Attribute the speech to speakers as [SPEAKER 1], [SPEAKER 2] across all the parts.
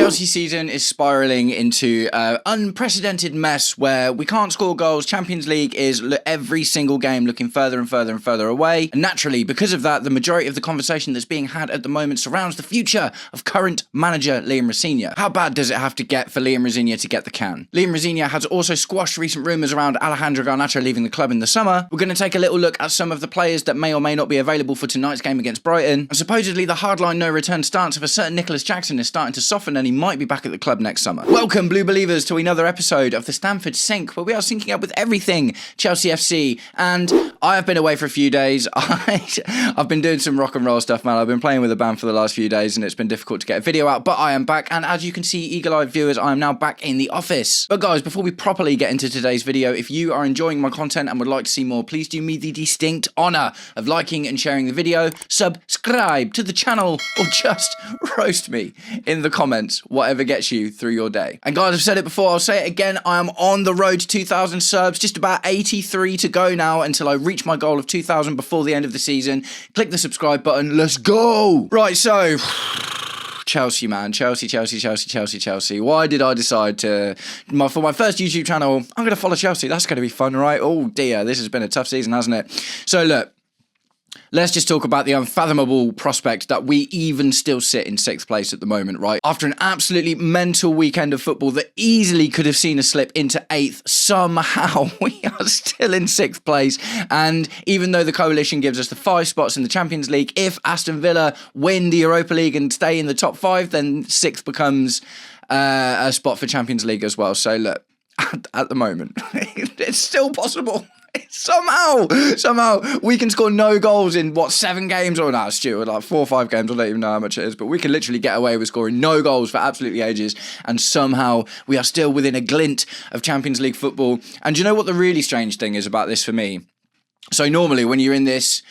[SPEAKER 1] Chelsea season is spiralling into an unprecedented mess where we can't score goals. Champions League is every single game looking further and further and further away. And naturally, because of that, the majority of the conversation that's being had at the moment surrounds the future of current manager Liam Rosenior. How bad does it have to get for Liam Rosenior to get the can? Liam Rosenior has also squashed recent rumours around Alejandro Garnacho leaving the club in the summer. We're going to take a little look at some of the players that may or may not be available for tonight's game against Brighton. And supposedly the hardline no return stance of a certain Jackon is starting to soften, and he might be back at the club next summer. Welcome, Blue Believers, to another episode of the Stamford Sink, where we are syncing up with everything Chelsea FC. And I have been away for a few days. I've been doing some rock and roll stuff, man. I've been playing with the band for the last few days, and it's been difficult to get a video out, but I am back. And as you can see, eagle-eyed viewers, I am now back in the office. But guys, before we properly get into today's video, if you are enjoying my content and would like to see more, please do me the distinct honour of liking and sharing the video, subscribe to the channel, or just roast me in the comments, whatever gets you through your day. And guys, I've said it before, I'll say it again, I am on the road to 2,000 subs, just about 83 to go now until I reach my goal of 2,000 before the end of the season. Click the subscribe button, let's go! Right, so... Chelsea, man. Chelsea. Why did I decide to... for my first YouTube channel, I'm going to follow Chelsea. That's going to be fun, right? Oh dear, this has been a tough season, hasn't it? So look, let's just talk about the unfathomable prospect that we even still sit in 6th place at the moment, right? After an absolutely mental weekend of football that easily could have seen us slip into 8th, somehow we are still in 6th place. And even though the coalition gives us the 5 spots in the Champions League, if Aston Villa win the Europa League and stay in the top 5, then 6th becomes a spot for Champions League as well. So look, at the moment, it's still possible. Somehow we can score no goals in 7 games or now, Stuart, like 4 or 5 games. I don't even know how much it is, but we can literally get away with scoring no goals for absolutely ages, and somehow we are still within a glint of Champions League football. And do you know what the really strange thing is about this for me? So normally when you're in this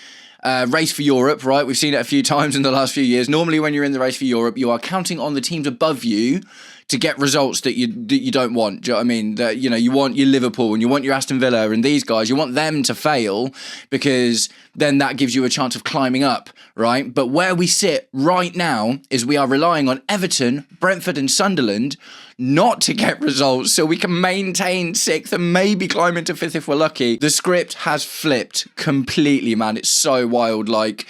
[SPEAKER 1] race for Europe, right? We've seen it a few times in the last few years. Normally when you're in the race for Europe, you are counting on the teams above you to get results that you don't want. Do you know what I mean? That, you know, you want your Liverpool and you want your Aston Villa and these guys, you want them to fail because then that gives you a chance of climbing up, right? But where we sit right now is we are relying on Everton, Brentford and Sunderland not to get results so we can maintain 6th and maybe climb into 5th if we're lucky. The script has flipped completely, man. It's so wild. Like,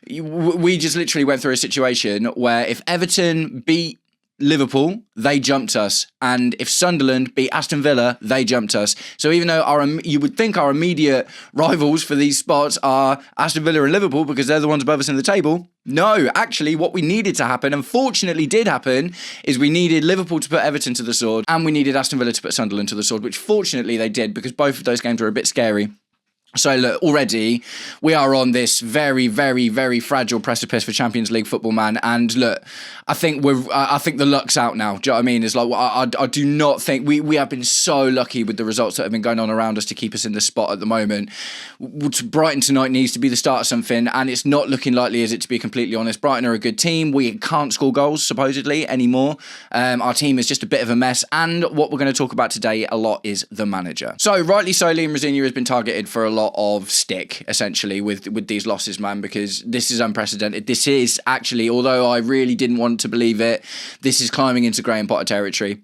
[SPEAKER 1] we just literally went through a situation where if Everton beat Liverpool, they jumped us, and if Sunderland beat Aston Villa, they jumped us. So even though you would think our immediate rivals for these spots are Aston Villa and Liverpool because they're the ones above us in the table, no, actually what we needed to happen, unfortunately did happen, is we needed Liverpool to put Everton to the sword and we needed Aston Villa to put Sunderland to the sword, which fortunately they did because both of those games were a bit scary. So look, already we are on this very, very, very fragile precipice for Champions League football, man. And look, I think the luck's out now. Do you know what I mean? It's like I do not think we have been so lucky with the results that have been going on around us to keep us in this spot at the moment. Brighton tonight needs to be the start of something, and it's not looking likely, is it? To be completely honest, Brighton are a good team. We can't score goals supposedly anymore. Our team is just a bit of a mess, and what we're going to talk about today a lot is the manager. So rightly so, Liam Rosenior has been targeted for a lot of stick essentially with these losses, man, because this is unprecedented. This is actually, although I really didn't want to believe it, this is climbing into Graham Potter territory.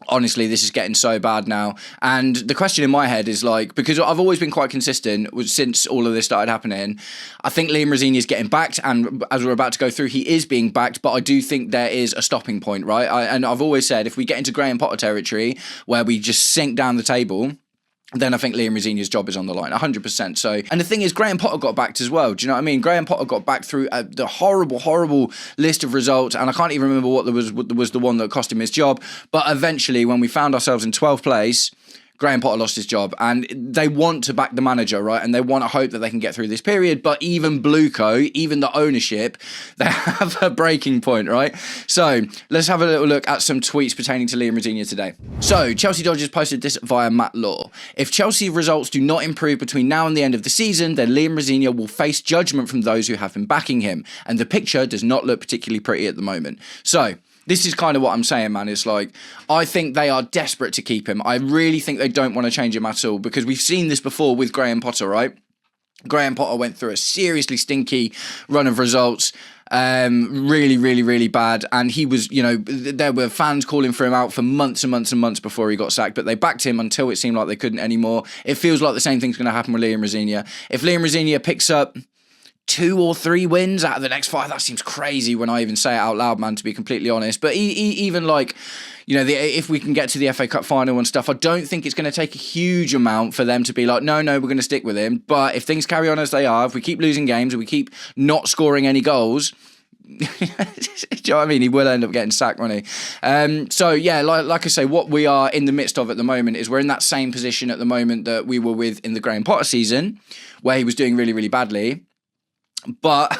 [SPEAKER 1] Honestly, this is getting so bad now. And the question in my head is like, because I've always been quite consistent since all of this started happening, I think Liam Rosenior is getting backed, and as we're about to go through, he is being backed, but I do think there is a stopping point, right? And I've always said, if we get into Graham Potter territory where we just sink down the table, then I think Liam Rosenior's job is on the line, 100%. So, and the thing is, Graham Potter got backed as well. Do you know what I mean? Graham Potter got backed through the horrible list of results, and I can't even remember what was the one that cost him his job. But eventually, when we found ourselves in 12th place, Graham Potter lost his job, and they want to back the manager, right? And they want to hope that they can get through this period. But even Blueco, even the ownership, they have a breaking point, right? So let's have a little look at some tweets pertaining to Liam Rosenior today. So Chelsea Dodgers posted this via Matt Law. If Chelsea results do not improve between now and the end of the season, then Liam Rosenior will face judgment from those who have been backing him. And the picture does not look particularly pretty at the moment. So this is kind of what I'm saying, man. It's like, I think they are desperate to keep him. I really think they don't want to change him at all, because we've seen this before with Graham Potter, right? Graham Potter went through a seriously stinky run of results, Really, really, really bad. And he was, there were fans calling for him out for months and months and months before he got sacked, but they backed him until it seemed like they couldn't anymore. It feels like the same thing's going to happen with Liam Rosenior. If Liam Rosenior picks up 2 or 3 wins out of the next 5, that seems crazy when I even say it out loud, man, to be completely honest. But even like, if we can get to the FA Cup final and stuff, I don't think it's going to take a huge amount for them to be like, no, we're going to stick with him. But if things carry on as they are, if we keep losing games and we keep not scoring any goals, do you know what I mean? He will end up getting sacked, won't he? So yeah, like I say, what we are in the midst of at the moment is we're in that same position at the moment that we were with in the Graham Potter season, where he was doing really, really badly. But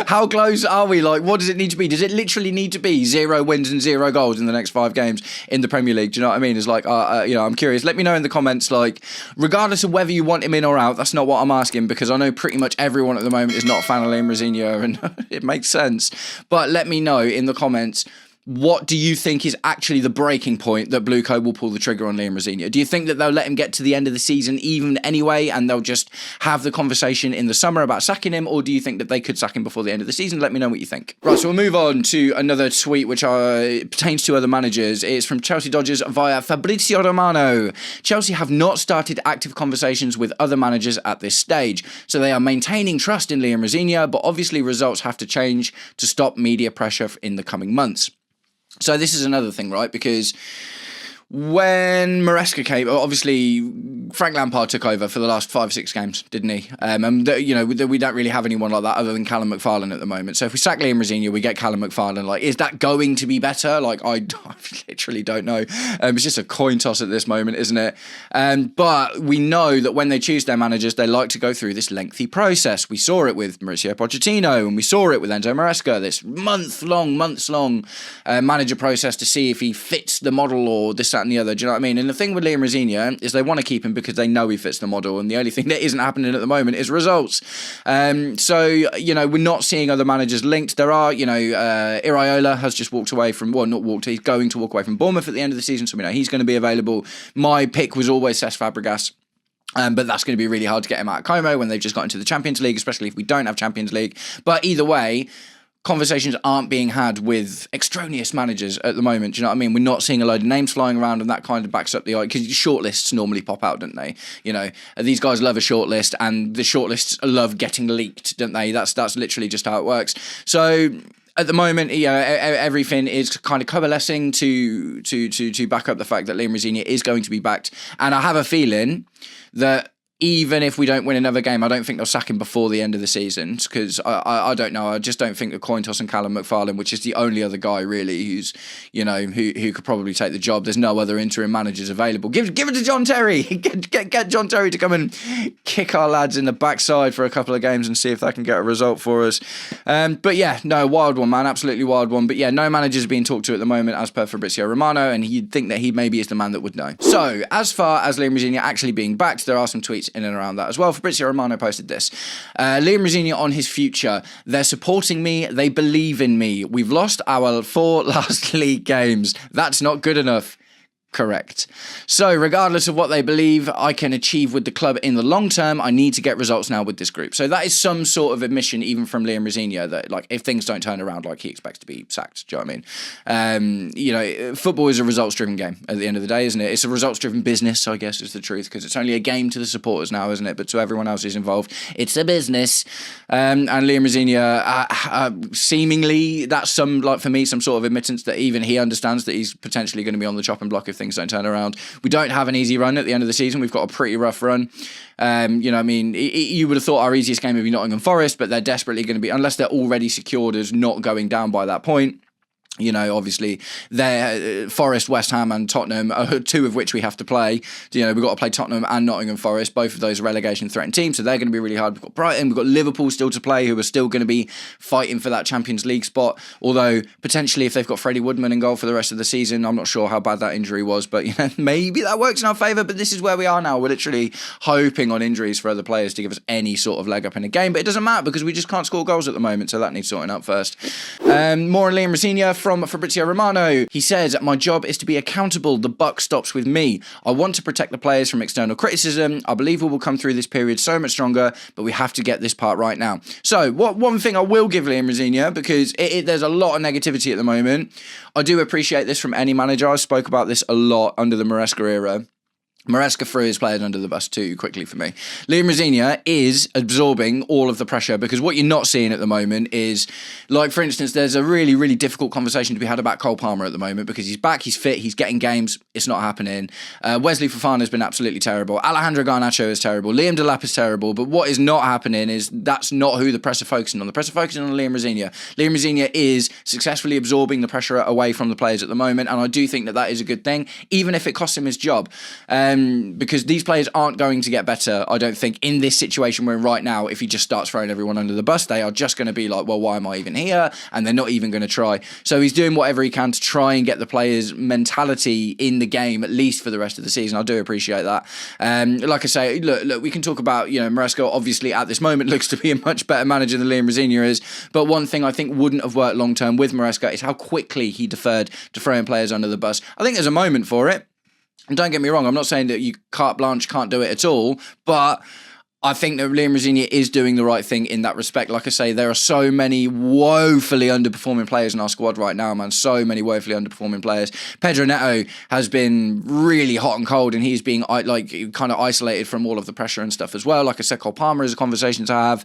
[SPEAKER 1] how close are we? Like, what does it need to be? Does it literally need to be 0 wins and 0 goals in the next 5 games in the Premier League? Do you know what I mean? It's like, I'm curious. Let me know in the comments, like, regardless of whether you want him in or out, that's not what I'm asking, because I know pretty much everyone at the moment is not a fan of Liam Rosenior, and it makes sense. But let me know in the comments, what do you think is actually the breaking point that Blue Co will pull the trigger on Liam Rosenior? Do you think that they'll let him get to the end of the season even anyway, and they'll just have the conversation in the summer about sacking him, or do you think that they could sack him before the end of the season? Let me know what you think. Right, so we'll move on to another tweet which pertains to other managers. It's from Chelsea Dodgers via Fabrizio Romano. Chelsea have not started active conversations with other managers at this stage, so they are maintaining trust in Liam Rosenior, but obviously results have to change to stop media pressure in the coming months. So this is another thing, right? Because when Maresca came, obviously Frank Lampard took over for the last 5-6 games, didn't he? We don't really have anyone like that other than Callum McFarlane at the moment. So if we sack Liam Rosenior, we get Callum McFarlane. Like, is that going to be better? Like, I literally don't know. It's just a coin toss at this moment, isn't it? But we know that when they choose their managers, they like to go through this lengthy process. We saw it with Mauricio Pochettino, and we saw it with Enzo Maresca. This months long manager process to see if he fits the model or this, that, and the other. Do you know what I mean? And the thing with Liam Rosenior is they want to keep him because they know he fits the model, and the only thing that isn't happening at the moment is results. So we're not seeing other managers linked. There are, Iraola has just walked away from, well, not walked, he's going to walk away from Bournemouth at the end of the season, so we know he's going to be available. My pick was always Cesc Fabregas. But that's going to be really hard to get him out of Como when they've just got into the Champions League, especially if we don't have Champions League. But either way, conversations aren't being had with extraneous managers at the moment. Do you know what I mean? We're not seeing a load of names flying around, and that kind of backs up the idea, because shortlists normally pop out, don't they? These guys love a shortlist, and the shortlists love getting leaked, don't they? That's literally just how it works. So at the moment, everything is kind of coalescing to back up the fact that Liam Rosenior is going to be backed, and I have a feeling that even if we don't win another game, I don't think they'll sack him before the end of the season, because I don't know. I just don't think the coin toss and Callum McFarlane, which is the only other guy really who's, who could probably take the job. There's no other interim managers available. Give it to John Terry. Get John Terry to come and kick our lads in the backside for a couple of games and see if they can get a result for us. But yeah, no, wild one, man. Absolutely wild one. But yeah, no managers being talked to at the moment as per Fabrizio Romano, and you'd think that he maybe is the man that would know. So as far as Liam Rosenior actually being backed, there are some tweets in and around that as well. Fabrizio Romano posted this. Liam Rosenior on his future. They're supporting me. They believe in me. We've lost our 4 last league games. That's not good enough. Correct. So regardless of what they believe I can achieve with the club in the long term, I need to get results now with this group. So that is some sort of admission even from Liam Rosenior that, like, if things don't turn around, like, he expects to be sacked. Do you know what I mean? Football is a results-driven game at the end of the day, isn't it? It's a results-driven business, I guess, is the truth, because it's only a game to the supporters now, isn't it? But to everyone else who's involved, it's a business. And Liam Rosenior, seemingly, that's for me, some sort of admittance that even he understands that he's potentially going to be on the chopping block if things don't turn around. We don't have an easy run at the end of the season. We've got a pretty rough run. You would have thought our easiest game would be Nottingham Forest, but they're desperately going to be, unless they're already secured as not going down by that point. Obviously, they're Forest, West Ham and Tottenham, 2 of which we have to play. We've got to play Tottenham and Nottingham Forest. Both of those relegation-threatened teams, so they're going to be really hard. We've got Brighton, we've got Liverpool still to play, who are still going to be fighting for that Champions League spot. Although, potentially, if they've got Freddie Woodman in goal for the rest of the season, I'm not sure how bad that injury was, but maybe that works in our favour. But this is where we are now. We're literally hoping on injuries for other players to give us any sort of leg up in a game. But it doesn't matter, because we just can't score goals at the moment, so that needs sorting out first. More on Liam Rosenior from Fabrizio Romano. He says, my job is to be accountable. The buck stops with me. I want to protect the players from external criticism. I believe we will come through this period so much stronger, but we have to get this part right now. So one thing I will give Liam Rosenior, because there's a lot of negativity at the moment. I do appreciate this from any manager. I spoke about this a lot under the Maresca era. Maresca threw his players under the bus too quickly for me. Liam Rosenior is absorbing all of the pressure, because what you're not seeing at the moment is, like, for instance, there's a really, really difficult conversation to be had about Cole Palmer at the moment, because he's back, he's fit, he's getting games, it's not happening. Wesley Fofana has been absolutely terrible. Alejandro Garnacho is terrible. Liam Delap is terrible. But what is not happening is that's not who the press are focusing on. The press are focusing on Liam Rosenior. Liam Rosenior is successfully absorbing the pressure away from the players at the moment, and I do think that is a good thing, even if it costs him his job. Because these players aren't going to get better, I don't think, in this situation we're in right now. If he just starts throwing everyone under the bus, they are just going to be like, well, why am I even here? And they're not even going to try. So he's doing whatever he can to try and get the players' mentality in the game, at least for the rest of the season. I do appreciate that. Like I say, look, we can talk about, Maresca obviously at this moment looks to be a much better manager than Liam Rosenior is. But one thing I think wouldn't have worked long term with Maresca is how quickly he deferred to throwing players under the bus. I think there's a moment for it. And don't get me wrong, I'm not saying that you carte blanche can't do it at all, but I think that Liam Rosenior is doing the right thing in that respect. Like I say, there are so many woefully underperforming players in our squad right now, man. So many woefully underperforming players. Pedro Neto has been really hot and cold, and he's being kind of isolated from all of the pressure and stuff as well. Like I said, Cole Palmer is a conversation to have.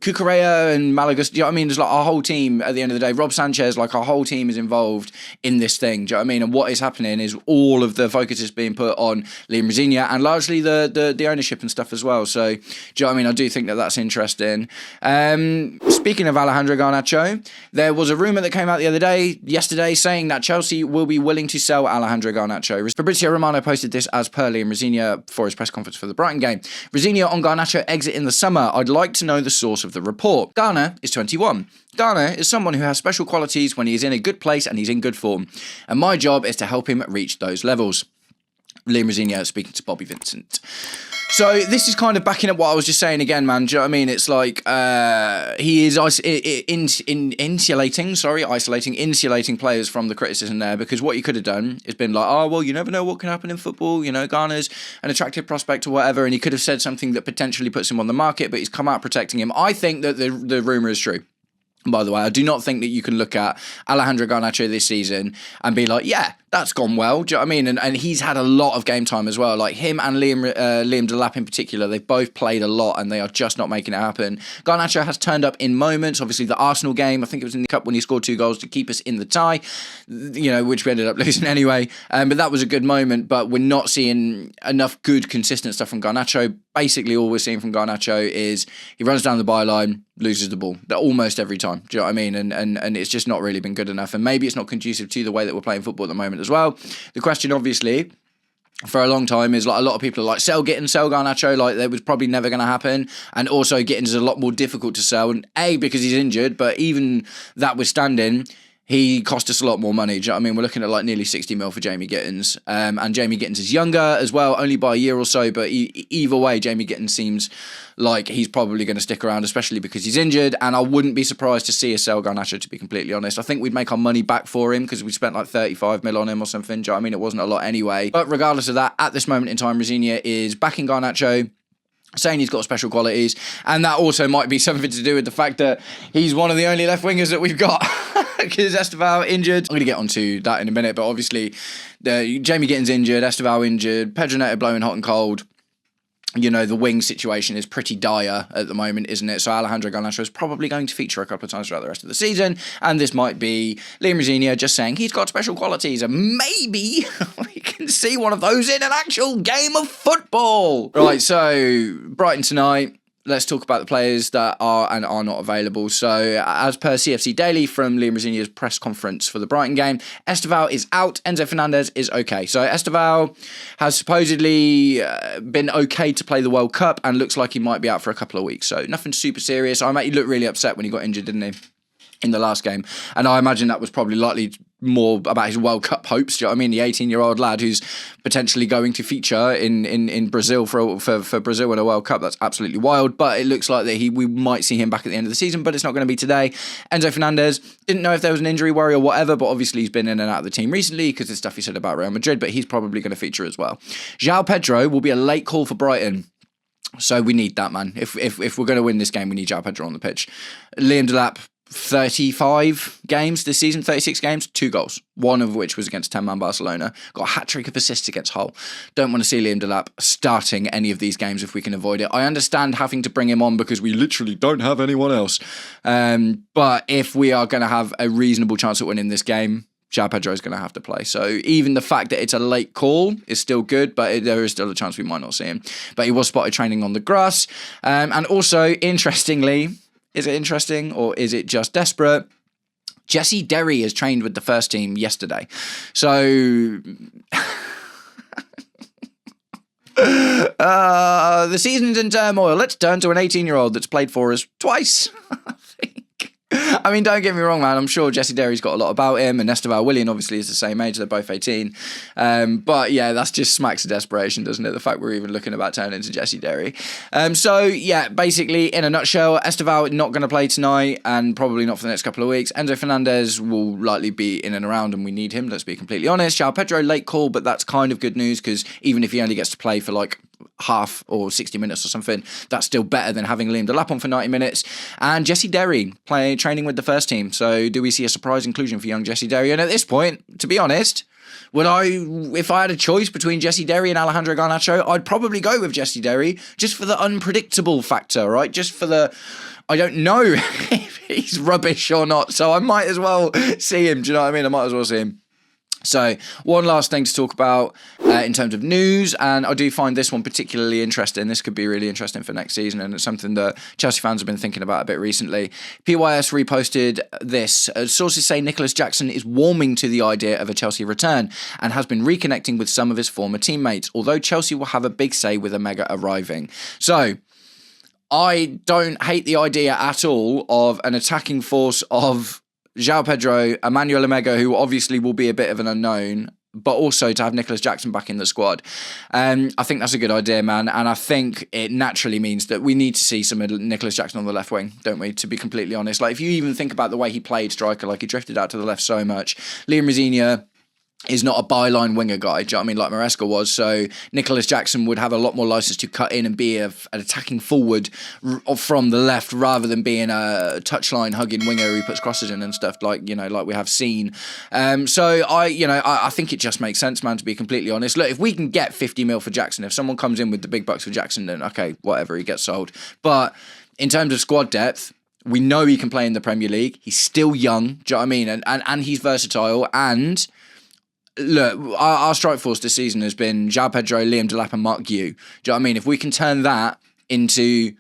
[SPEAKER 1] Cucurella and Malaga. Do you know what I mean? There's like our whole team at the end of the day. Rob Sanchez, like our whole team is involved in this thing. Do you know what I mean? And what is happening is all of the focus is being put on Liam Rosenior and largely the ownership and stuff as well. So, do you know what I mean? I do think that that's interesting. Speaking of Alejandro Garnacho, there was a rumour that came out yesterday, saying that Chelsea will be willing to sell Alejandro Garnacho. Fabrizio Romano posted this as per Liam Rosenior for his press conference for the Brighton game. Rosenior on Garnacho exit in the summer. I'd like to know the source of the report. Garner is 21. Garner is someone who has special qualities when he is in a good place and he's in good form. And my job is to help him reach those levels. Liam Rosenior speaking to Bobby Vincent. So this is kind of backing up what I was just saying again, man. Do you know what I mean? It's like he is insulating players from the criticism there, because what you could have done is been like, oh, well, you never know what can happen in football. Garner's an attractive prospect or whatever, and he could have said something that potentially puts him on the market, but he's come out protecting him. I think that the rumour is true. By the way, I do not think that you can look at Alejandro Garnacho this season and be like, yeah, that's gone well. Do you know what I mean? And he's had a lot of game time as well. Like him and Liam Delap in particular, they've both played a lot and they are just not making it happen. Garnacho has turned up in moments. Obviously, the Arsenal game, I think it was in the Cup when he scored 2 goals to keep us in the tie, which we ended up losing anyway. But that was a good moment, but we're not seeing enough good, consistent stuff from Garnacho. Basically, all we're seeing from Garnacho is he runs down the byline, loses the ball almost every time. Do you know what I mean? And it's just not really been good enough. And maybe it's not conducive to the way that we're playing football at the moment as well. The question, obviously, for a long time is like a lot of people are like, sell Garnacho, like that was probably never going to happen. And also Gittins is a lot more difficult to sell. And because he's injured, but even that withstanding, he cost us a lot more money. Do you know what I mean? We're looking at like nearly 60 mil for Jamie Gittins. And Jamie Gittins is younger as well, only by a year or so. But either way, Jamie Gittins seems like he's probably going to stick around, especially because he's injured. And I wouldn't be surprised to see us sell Garnacho, to be completely honest. I think we'd make our money back for him because we spent like 35 mil on him or something. Do you know what I mean? It wasn't a lot anyway. But regardless of that, at this moment in time, Rosenior is backing Garnacho, saying he's got special qualities, and that also might be something to do with the fact that he's one of the only left wingers that we've got because Esteval injured. I'm going to get onto that in a minute, but obviously Jamie Gittins injured, Esteval injured, Pedro Neto blowing hot and cold. The wing situation is pretty dire at the moment, isn't it? So Alejandro Garnacho is probably going to feature a couple of times throughout the rest of the season, and this might be Liam Rosenior just saying he's got special qualities, and maybe we can see one of those in an actual game of football. Right, so Brighton tonight. Let's talk about the players that are and are not available. So, as per CFC Daily from Liam Rosenior's press conference for the Brighton game, Esteval is out, Enzo Fernandez is okay. So, Esteval has supposedly been okay to play the World Cup and looks like he might be out for a couple of weeks. So, nothing super serious. He looked really upset when he got injured, didn't he? In the last game. And I imagine that was probably likely more about his World Cup hopes. Do you know what I mean? The 18-year-old lad who's potentially going to feature in Brazil for Brazil in a World Cup. That's absolutely wild. But it looks like that we might see him back at the end of the season, but it's not going to be today. Enzo Fernandez, didn't know if there was an injury worry or whatever, but obviously he's been in and out of the team recently because of the stuff he said about Real Madrid, but he's probably going to feature as well. João Pedro will be a late call for Brighton. So we need that, man. If we're going to win this game, we need João Pedro on the pitch. Liam Delap, 35 games this season, 36 games, 2 goals, one of which was against 10-man Barcelona. Got a hat-trick of assists against Hull. Don't want to see Liam Delap starting any of these games if we can avoid it. I understand having to bring him on because we literally don't have anyone else. But if we are going to have a reasonable chance at winning this game, João Pedro is going to have to play. So even the fact that it's a late call is still good, but there is still a chance we might not see him. But he was spotted training on the grass. And also, interestingly, is it interesting or is it just desperate? Jesse Derry has trained with the first team yesterday. So the season's in turmoil. Let's turn to an 18-year-old that's played for us twice, I think. I mean, don't get me wrong, man. I'm sure Jesse Derry's got a lot about him, and Esteval Willian obviously is the same age. They're both 18. But yeah, that's just smacks of desperation, doesn't it? The fact we're even looking about turning into Jesse Derry. So yeah, basically, in a nutshell, Esteval not going to play tonight, and probably not for the next couple of weeks. Enzo Fernandez will likely be in and around, and we need him, let's be completely honest. João Pedro, late call, but that's kind of good news, because even if he only gets to play for like half or 60 minutes or something, that's still better than having Liam Delap on for 90 minutes. And Jesse Derry training with the first team. So do we see a surprise inclusion for young Jesse Derry? And at this point, to be honest, if I had a choice between Jesse Derry and Alejandro Garnacho, I'd probably go with Jesse Derry just for the unpredictable factor, right? Just for the, I don't know if he's rubbish or not, so I might as well see him. Do you know what I mean? I might as well see him. So, one last thing to talk about in terms of news, and I do find this one particularly interesting. This could be really interesting for next season, and it's something that Chelsea fans have been thinking about a bit recently. PYS reposted this. Sources say Nicholas Jackson is warming to the idea of a Chelsea return and has been reconnecting with some of his former teammates, although Chelsea will have a big say with Omega arriving. So, I don't hate the idea at all of an attacking force of João Pedro, Emmanuel Omega, who obviously will be a bit of an unknown, but also to have Nicholas Jackson back in the squad. I think that's a good idea, man. And I think it naturally means that we need to see some of Nicholas Jackson on the left wing, don't we? To be completely honest. Like, if you even think about the way he played striker, like he drifted out to the left so much. Liam Rosenior is not a byline winger guy, do you know what I mean, like Maresca was. So Nicholas Jackson would have a lot more license to cut in and be an attacking forward from the left rather than being a touchline hugging winger who puts crosses in and stuff like we have seen. So I think it just makes sense, man, to be completely honest. Look, if we can get 50 mil for Jackson, if someone comes in with the big bucks for Jackson, then okay, whatever, he gets sold. But in terms of squad depth, we know he can play in the Premier League. He's still young, do you know what I mean? And he's versatile. And look, our strike force this season has been João Pedro, Liam Delap and Mark Yu. Do you know what I mean? If we can turn that into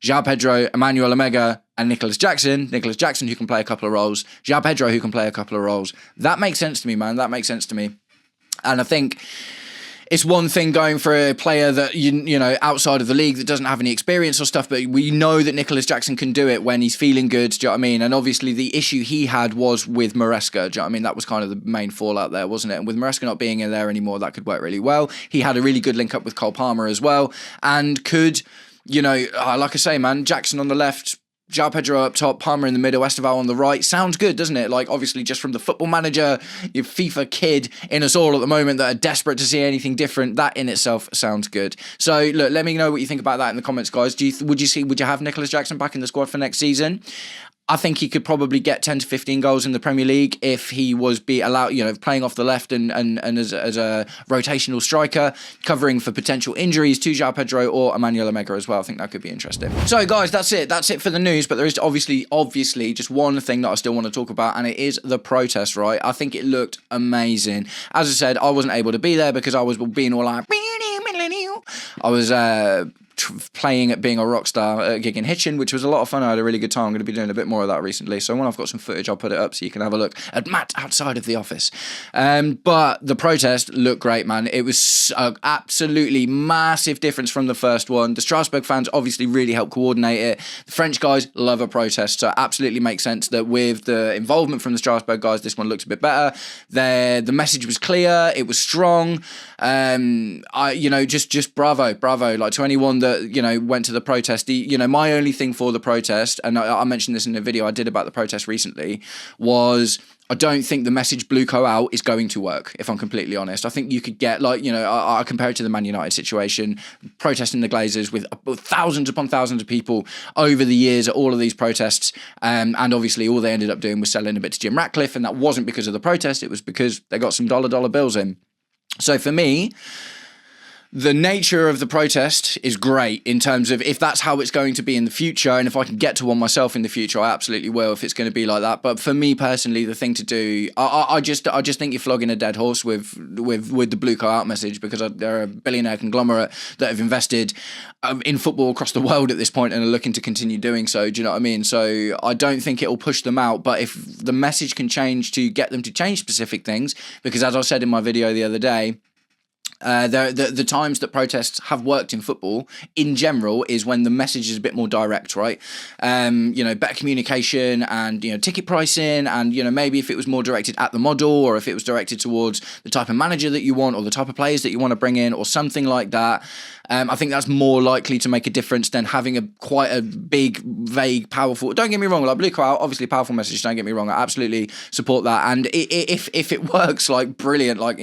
[SPEAKER 1] João Pedro, Emmanuel Omega and Nicholas Jackson who can play a couple of roles, João Pedro who can play a couple of roles, that makes sense to me, man. That makes sense to me. And I think it's one thing going for a player that, you know, outside of the league that doesn't have any experience or stuff, but we know that Nicholas Jackson can do it when he's feeling good, do you know what I mean? And obviously the issue he had was with Maresca, do you know what I mean? That was kind of the main fallout there, wasn't it? And with Maresca not being in there anymore, that could work really well. He had a really good link up with Cole Palmer as well, and could, you know, like I say, man, Jackson on the left, João Pedro up top, Palmer in the middle, Esteval on the right. Sounds good, doesn't it? Like, obviously, just from the football manager, your FIFA kid in us all at the moment that are desperate to see anything different, that in itself sounds good. So, look, let me know what you think about that in the comments, guys. Would you have Nicholas Jackson back in the squad for next season? I think he could probably get 10 to 15 goals in the Premier League if he was allowed, you know, playing off the left and as a rotational striker, covering for potential injuries to João Pedro or Emmanuel Omega as well. I think that could be interesting. So, guys, that's it. That's it for the news. But there is obviously just one thing that I still want to talk about, and it is the protest, right? I think it looked amazing. As I said, I wasn't able to be there because I was being all like, I was playing at being a rock star at a gig in Hitchin, which was a lot of fun. I had a really good time. I'm going to be doing a bit more of that recently. So when I've got some footage, I'll put it up so you can have a look at Matt outside of the office. But the protest looked great, man. It was an absolutely massive difference from the first one. The Strasbourg fans obviously really helped coordinate it. The French guys love a protest, so it absolutely makes sense that with the involvement from the Strasbourg guys, this one looks a bit better. The message was clear. It was strong. Just bravo, like to anyone that, went to the protest. My only thing for the protest, and I mentioned this in a video I did about the protest recently, was I don't think the message blue co out is going to work, if I'm completely honest. I think you could get, I compare it to the Man United situation, protesting the Glazers with thousands upon thousands of people over the years at all of these protests. And obviously all they ended up doing was selling a bit to Jim Ratcliffe, and that wasn't because of the protest, it was because they got some dollar bills in. So for me, the nature of the protest is great in terms of if that's how it's going to be in the future, and if I can get to one myself in the future, I absolutely will if it's going to be like that. But for me personally, the thing to do, I just think you're flogging a dead horse with the blue car out message, because they're a billionaire conglomerate that have invested in football across the world at this point and are looking to continue doing so. Do you know what I mean? So I don't think it'll push them out, but if the message can change to get them to change specific things, because as I said in my video the other day, the times that protests have worked in football in general is when the message is a bit more direct, right? Better communication and, ticket pricing, and, maybe if it was more directed at the model, or if it was directed towards the type of manager that you want or the type of players that you want to bring in or something like that. I think that's more likely to make a difference than having quite a big, vague, powerful. Don't get me wrong, like blue cloud, obviously powerful message. Don't get me wrong, I absolutely support that. And if it works, like brilliant, like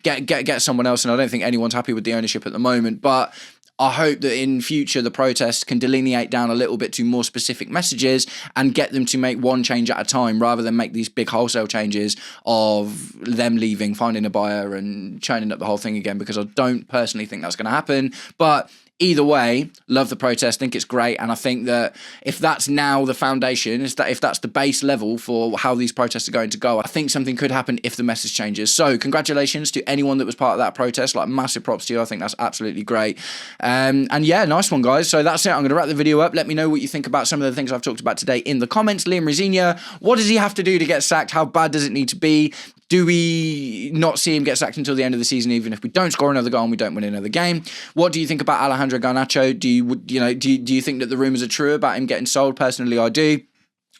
[SPEAKER 1] get someone else. And I don't think anyone's happy with the ownership at the moment, but I hope that in future the protests can delineate down a little bit to more specific messages and get them to make one change at a time, rather than make these big wholesale changes of them leaving, finding a buyer and churning up the whole thing again, because I don't personally think that's going to happen. But either way, love the protest, think it's great, and I think that if that's now the foundation, if that's the base level for how these protests are going to go, I think something could happen if the message changes. So congratulations to anyone that was part of that protest, like massive props to you. I think that's absolutely great. And yeah, nice one, guys. So that's it. I'm going to wrap the video up. Let me know what you think about some of the things I've talked about today in the comments. Liam Rosenior, what does he have to do to get sacked? How bad does it need to be? Do we not see him get sacked until the end of the season, even if we don't score another goal and we don't win another game? What do you think about Alejandro Garnacho? Do you think that the rumours are true about him getting sold? Personally, I do.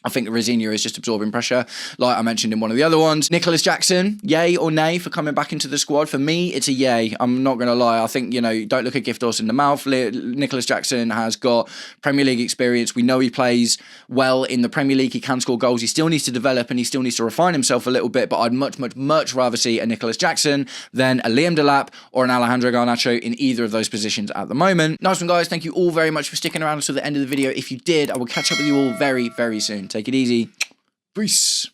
[SPEAKER 1] I think Rosenior is just absorbing pressure, like I mentioned in one of the other ones. Nicholas Jackson, yay or nay for coming back into the squad? For me, it's a yay. I'm not going to lie. I think, don't look a gift horse in the mouth. Nicholas Jackson has got Premier League experience. We know he plays well in the Premier League. He can score goals. He still needs to develop and he still needs to refine himself a little bit, but I'd much rather see a Nicholas Jackson than a Liam Delap or an Alejandro Garnacho in either of those positions at the moment. Nice one, guys. Thank you all very much for sticking around until the end of the video. If you did, I will catch up with you all very, very soon. Take it easy. Peace.